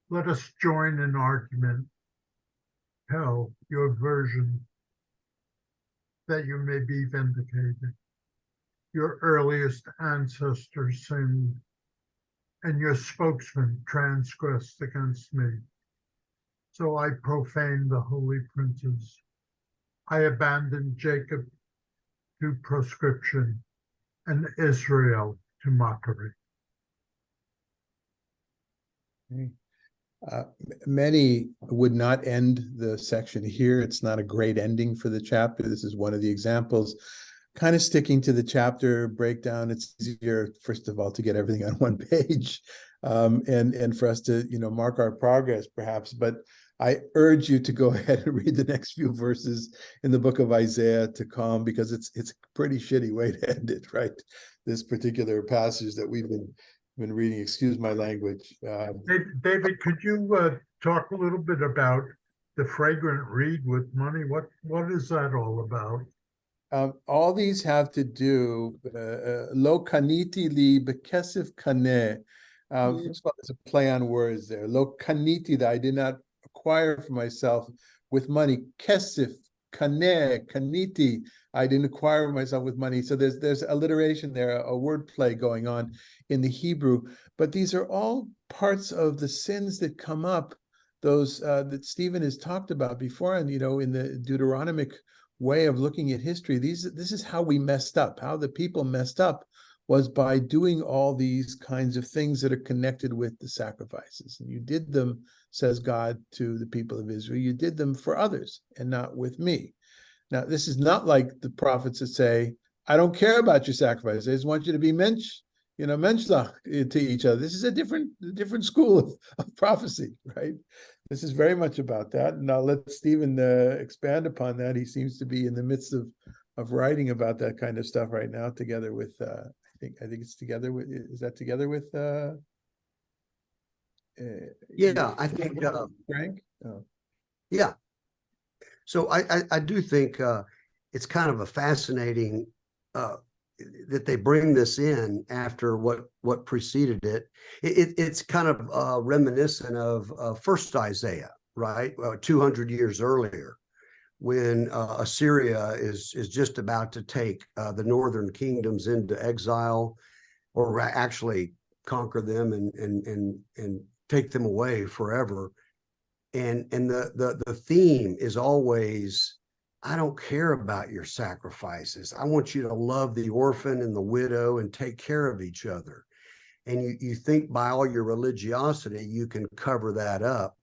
Let us join in argument. Tell your version that you may be vindicated. Your earliest ancestors sinned, and your spokesman transgressed against me. So I profaned the holy princes. I abandoned Jacob to proscription and Israel to mockery. Many would not end the section here. It's not a great ending for the chapter. This is one of the examples. Kind of sticking to the chapter breakdown. It's easier, first of all, to get everything on one page, and for us to, mark our progress, perhaps. But I urge you to go ahead and read the next few verses in the book of Isaiah to come, because it's a pretty shitty way to end it, right? This particular passage that we've been reading. Excuse my language. David, could you talk a little bit about the fragrant reed with money? What is that all about? All these have to do lo kaniti li bekesef kaneh. First of all, there's a play on words there. Lo kaniti, that I did not acquire for myself with money. Kesef kaneh kaniti, I didn't acquire myself with money. So there's alliteration there, a word play going on in the Hebrew. But these are all parts of the sins that come up, those that Stephen has talked about before, and in the Deuteronomic way of looking at history. This is how we messed up. How the people messed up was by doing all these kinds of things that are connected with the sacrifices. And you did them, says God to the people of Israel, you did them for others and not with me. Now, this is not like the prophets that say, I don't care about your sacrifice. I just want you to be menschlach to each other. This is a different school of prophecy, right? This is very much about that. And I'll let Stephen expand upon that. He seems to be in the midst of writing about that kind of stuff right now, together with I think it's together with, is that together with Yeah, I think Frank? Oh. Yeah. So I do think it's kind of a fascinating that they bring this in after what preceded it. It's kind of reminiscent of first Isaiah, right? 200 years earlier, when Assyria is just about to take the northern kingdoms into exile, or actually conquer them and take them away forever. And the theme is always, I don't care about your sacrifices. I want you to love the orphan and the widow and take care of each other. And you think by all your religiosity, you can cover that up.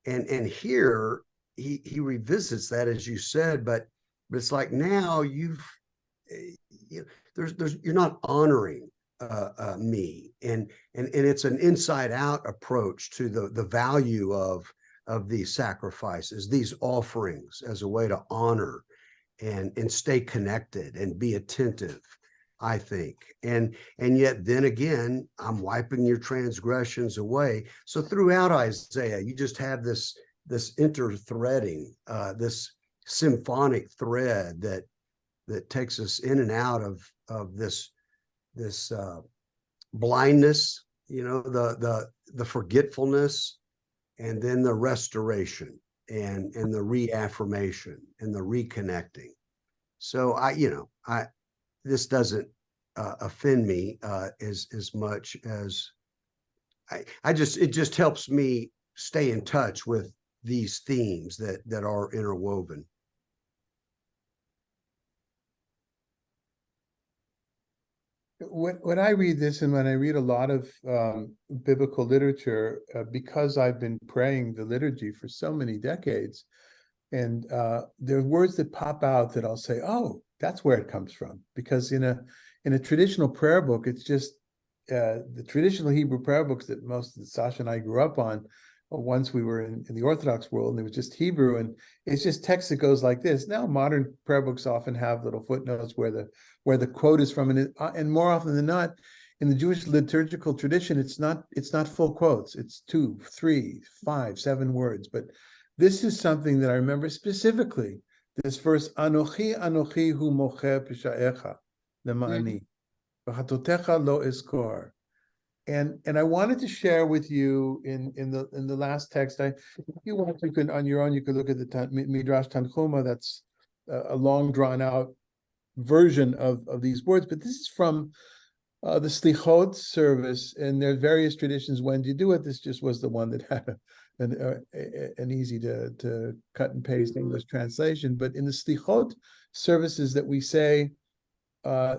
And here he revisits that, as you said, but it's like, now you're not honoring me. And it's an inside out approach to the value of these sacrifices, these offerings, as a way to honor and stay connected and be attentive, I think. And yet then again, I'm wiping your transgressions away. So throughout Isaiah, you just have this interthreading, this symphonic thread that takes us in and out of this blindness, the forgetfulness, and then the restoration and the reaffirmation and the reconnecting. So this doesn't offend me as much as it just helps me stay in touch with these themes that are interwoven. When I read this, and when I read a lot of biblical literature, because I've been praying the liturgy for so many decades, and there are words that pop out that I'll say, "Oh, that's where it comes from." Because in a traditional prayer book, it's just the traditional Hebrew prayer books that Sasha and I grew up on. Once we were in the Orthodox world, and it was just Hebrew, and it's just text that goes like this. Now, modern prayer books often have little footnotes where the quote is from, and more often than not, in the Jewish liturgical tradition, it's not full quotes. It's 2, 3, 5, 7 words. But this is something that I remember specifically. This verse, Anochi Anochi hu mocher pisha'echa lema'ani, v'chatotecha lo eskor. And I wanted to share with you in the last text. If you want, you can on your own. You could look at the Midrash Tanchuma. That's a long drawn out version of these words. But this is from the Slichot service, and there are various traditions when you do it. This just was the one that had an easy to cut and paste English translation. But in the Slichot services that we say,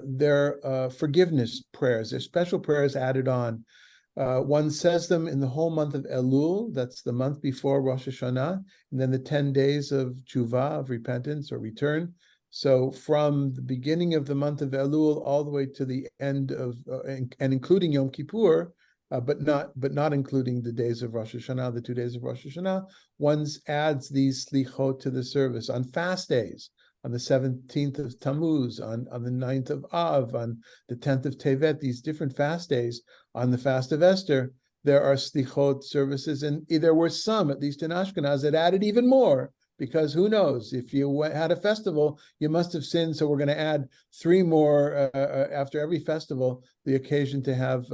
they're forgiveness prayers. They're special prayers added on. One says them in the whole month of Elul, that's the month before Rosh Hashanah, and then the 10 days of tshuva, of repentance or return. So from the beginning of the month of Elul all the way to the end of, and including Yom Kippur, but not including the days of Rosh Hashanah, the 2 days of Rosh Hashanah, one adds these slichot to the service on fast days. On the 17th of Tammuz, on the 9th of Av, on the 10th of Tevet, these different fast days, on the fast of Esther, there are slichot services, and there were some, at least in Ashkenaz, that added even more, because who knows, if you had a festival, you must have sinned, so we're going to add 3 more after every festival, the occasion to have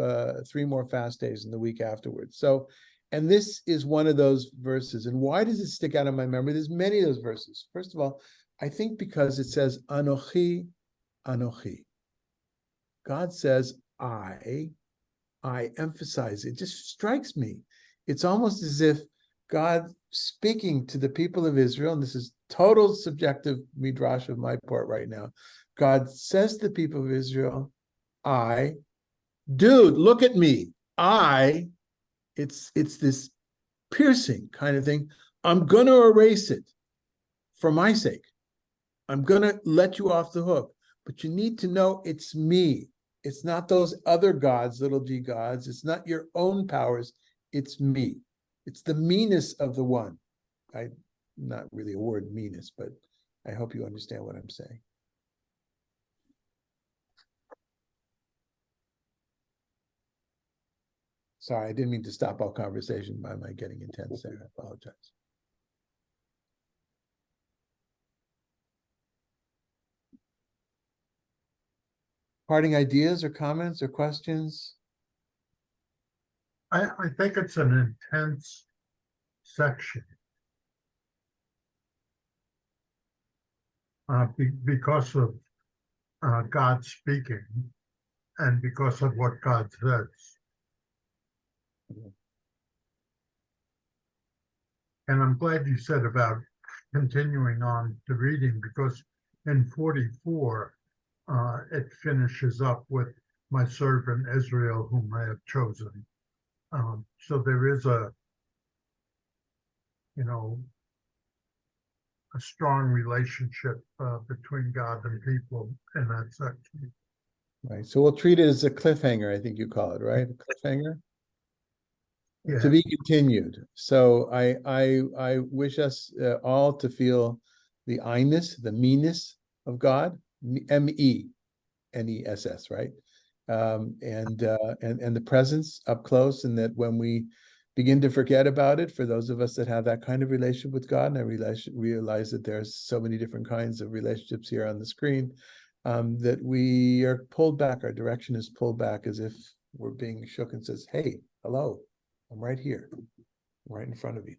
3 more fast days in the week afterwards. So, and this is one of those verses. And why does it stick out in my memory? There's many of those verses. First of all, I think because it says, Anochi, Anochi. God says, I emphasize it. Just strikes me. It's almost as if God speaking to the people of Israel, and this is total subjective midrash of my part right now. God says to the people of Israel, dude, look at me. It's this piercing kind of thing. I'm going to erase it for my sake. I'm going to let you off the hook, but you need to know it's me. It's not those other gods, little g gods. It's not your own powers. It's me. It's the meanness of the one. Not really a word, meanness, but I hope you understand what I'm saying. Sorry, I didn't mean to stop all conversation by my getting intense there. I apologize. Parting ideas or comments or questions? I think it's an intense section. Because of God speaking and because of what God says. And I'm glad you said about continuing on to reading, because in 44, it finishes up with my servant Israel, whom I have chosen. So there is a strong relationship between God and people in that section. Right. So we'll treat it as a cliffhanger, I think you call it, right? A cliffhanger? Yeah. To be continued. So I wish us all to feel the I-ness, the meanness of God, MENESS, right? And the presence up close, and that when we begin to forget about it, for those of us that have that kind of relationship with God, and I realize that there's so many different kinds of relationships here on the screen, that we are pulled back, our direction is pulled back as if we're being shook and says, hey, hello, I'm right here, right in front of you.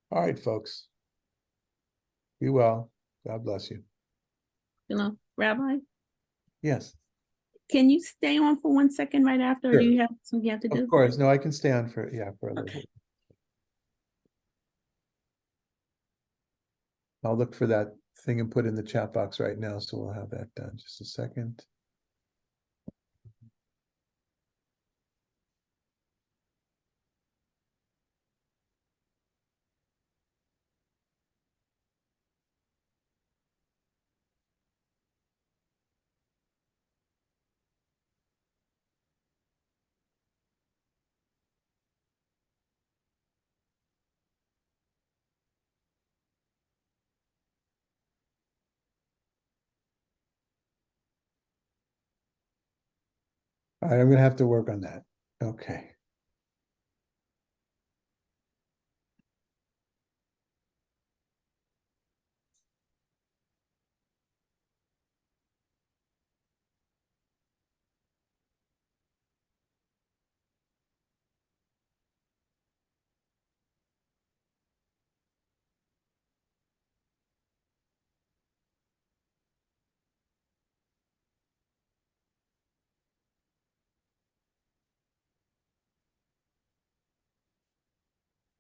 All right, folks. Be well. God bless you. Rabbi? Yes. Can you stay on for 1 second right after, or do you have something you have to do? Of course. No, I can stay on for a little bit. I'll look for that thing and put in the chat box right now, so we'll have that done. Just a second. All right, I'm gonna have to work on that. Okay.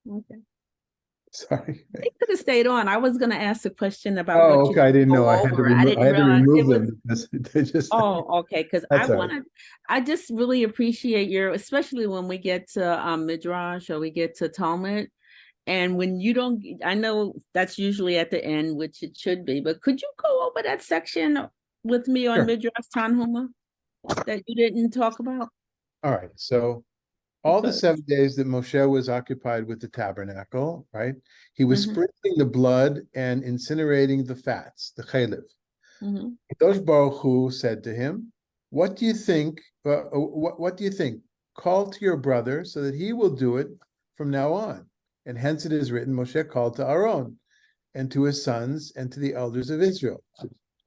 Okay. Sorry. They could have stayed on. I was going to ask a question about Oh, what you okay. I didn't go know. I had to over. I didn't realize remove it was. them because they just. Oh, okay. Because That's all right. I just really appreciate your, especially when we get to Midrash or we get to Talmud. And when you don't, I know that's usually at the end, which it should be, but could you go over that section with me on Sure. Midrash Tanhuma that you didn't talk about? All right. So all the 7 days that Moshe was occupied with the tabernacle, right? He was sprinkling the blood and incinerating the fats, the chalev. Kadosh Baruch Hu said to him, "What do you think? What do you think? Call to your brother so that he will do it from now on." And hence it is written, Moshe called to Aaron and to his sons and to the elders of Israel,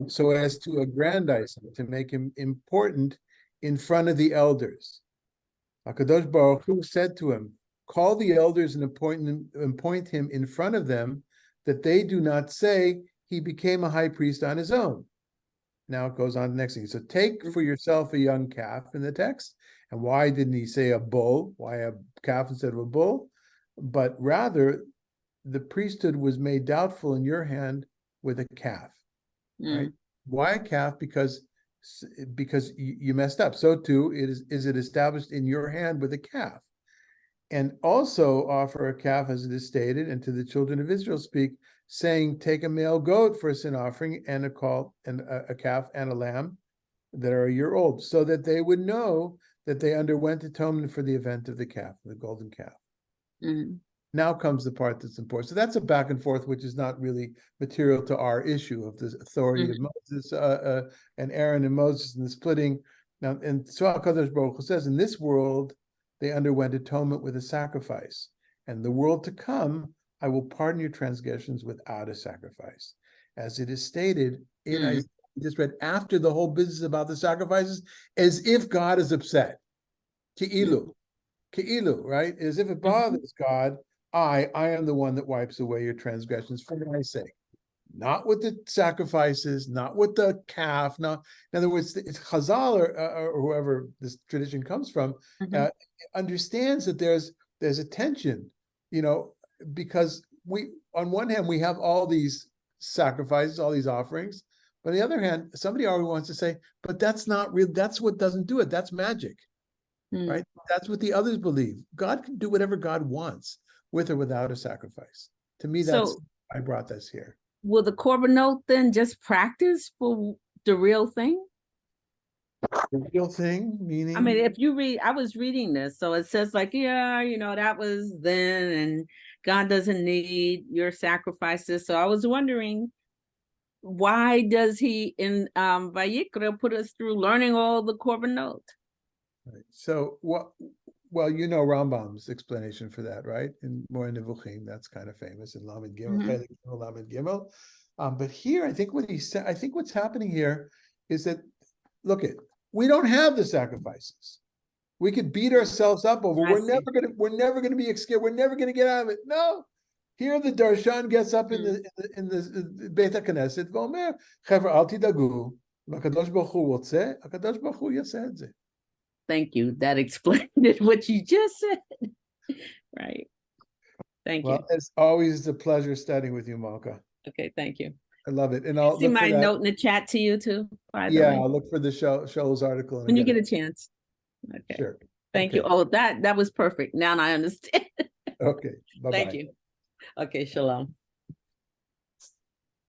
so as to aggrandize him, to make him important in front of the elders. HaKadosh Baruch Hu said to him, "Call the elders and appoint him in front of them, that they do not say he became a high priest on his own." Now it goes on to the next thing. So take for yourself a young calf in the text. And why didn't he say a bull? Why a calf instead of a bull? But rather, the priesthood was made doubtful in your hand with a calf. Right? Why a calf? Because you messed up. So too is it established in your hand with a calf. And also offer a calf, as it is stated, and to the children of Israel speak, saying, take a male goat for a sin offering, and a calf and a lamb that are a year old, so that they would know that they underwent atonement for the event of the calf, the golden calf. Now comes the part that's important. So that's a back and forth, which is not really material to our issue of the authority of Moses and Aaron and Moses and the splitting. Now, and so HaKadosh Baruch Hu says, in this world, they underwent atonement with a sacrifice. And the world to come, I will pardon your transgressions without a sacrifice. As it is stated in Isaiah, we just read, after the whole business about the sacrifices, as if God is upset. Ke'ilu, right? As if it bothers God, I am the one that wipes away your transgressions for my sake. Not with the sacrifices, not with the calf. Not, in other words, it's Chazal or whoever this tradition comes from understands that there's a tension, because we, on one hand, we have all these sacrifices, all these offerings, but on the other hand, somebody always wants to say, but that's not real. That's what doesn't do it. That's magic, right? That's what the others believe. God can do whatever God wants, with or without a sacrifice. To me, that's I brought this here. Will the korbanot then just practice for the real thing? The real thing, meaning? I mean, if you read, I was reading this, so it says like, that was then, and God doesn't need your sacrifices. So I was wondering, why does he in Vayikra put us through learning all the korbanot? Right. So well, Rambam's explanation for that, right? In Moreh Nevuchim, that's kind of famous in Lamed Gimel, Chelik Gimel, Lamed Gimel. But here, I think what he said, I think what's happening here is that, we don't have the sacrifices. We could beat ourselves up over. We're never gonna be scared. We're never gonna get out of it. No. Here the Darshan gets up in the Beit HaKnesset, V'omer, Chevra, al tidagu, HaKadosh Baruch Hu wotzeh, HaKadosh Baruch Hu yaseh et zeh. Thank you. That explained it, what you just said. Right. Thank you. Well, as always, it's a pleasure studying with you, Malka. Okay, thank you. I love it. And I'll See look for my that. note in the chat to you too, by the Yeah, way, I'll look for the Shoals article. And when you get get a it. chance. Okay, Sure. thank you. Okay. Oh, that was perfect. Now I understand. Okay. Bye-bye. Thank you. Okay, shalom.